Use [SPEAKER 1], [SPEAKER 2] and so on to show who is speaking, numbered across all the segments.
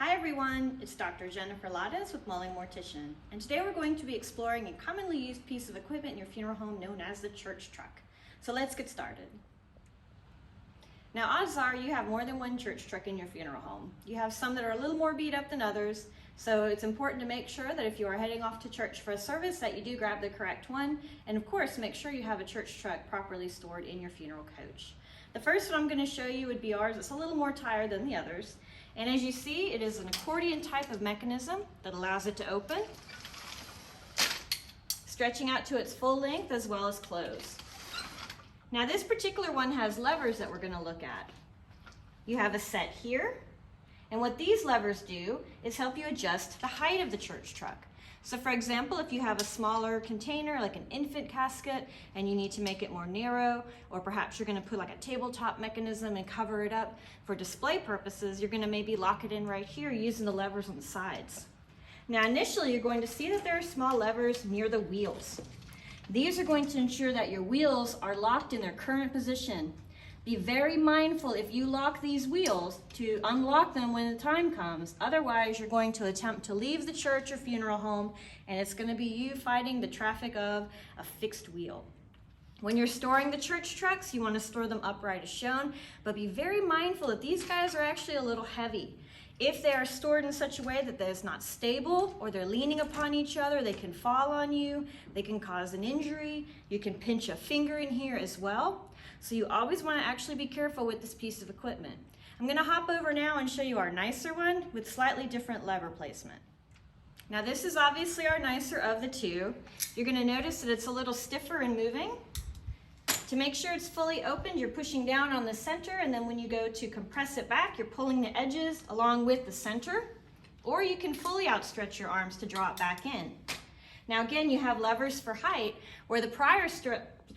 [SPEAKER 1] Hi everyone, it's Dr. Jennifer Lades with Mulling Mortician, and today we're going to be exploring a commonly used piece of equipment in your funeral home known as the church truck. So let's get started. Now odds are you have more than one church truck in your funeral home. You have some that are a little more beat up than others, so it's important to make sure that if you are heading off to church for a service that you do grab the correct one, and of course make sure you have a church truck properly stored in your funeral coach. The first one I'm going to show you would be ours. It's a little more tired than the others. And as you see, it is an accordion type of mechanism that allows it to open, stretching out to its full length as well as close. Now this particular one has levers that we're going to look at. You have a set here, and what these levers do is help you adjust the height of the church truck. So for example, if you have a smaller container like an infant casket and you need to make it more narrow, or perhaps you're going to put like a tabletop mechanism and cover it up for display purposes, you're going to maybe lock it in right here using the levers on the sides. Now initially you're going to see that there are small levers near the wheels. These are going to ensure that your wheels are locked in their current position. Be very mindful if you lock these wheels to unlock them when the time comes. Otherwise, you're going to attempt to leave the church or funeral home, and it's going to be you fighting the traffic of a fixed wheel. When you're storing the church trucks, you want to store them upright as shown, but be very mindful that these guys are actually a little heavy. If they are stored in such a way that is not stable or they're leaning upon each other, they can fall on you, they can cause an injury, you can pinch a finger in here as well. So you always want to actually be careful with this piece of equipment. I'm going to hop over now and show you our nicer one with slightly different lever placement. Now this is obviously our nicer of the two. You're going to notice that it's a little stiffer and moving. To make sure it's fully opened, you're pushing down on the center, and then when you go to compress it back, you're pulling the edges along with the center, or you can fully outstretch your arms to draw it back in. Now again, you have levers for height. Where the prior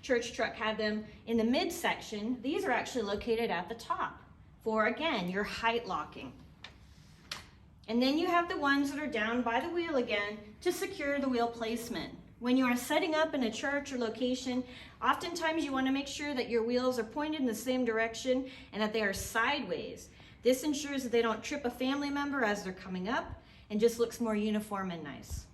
[SPEAKER 1] church truck had them in the midsection, these are actually located at the top for, again, your height locking. And then you have the ones that are down by the wheel again to secure the wheel placement. When you are setting up in a church or location, oftentimes you want to make sure that your wheels are pointed in the same direction and that they are sideways. This ensures that they don't trip a family member as they're coming up and just looks more uniform and nice.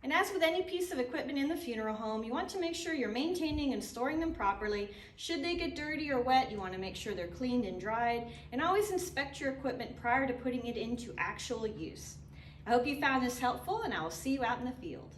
[SPEAKER 1] And as with any piece of equipment in the funeral home, you want to make sure you're maintaining and storing them properly. Should they get dirty or wet, you want to make sure they're cleaned and dried, and always inspect your equipment prior to putting it into actual use. I hope you found this helpful, and I will see you out in the field.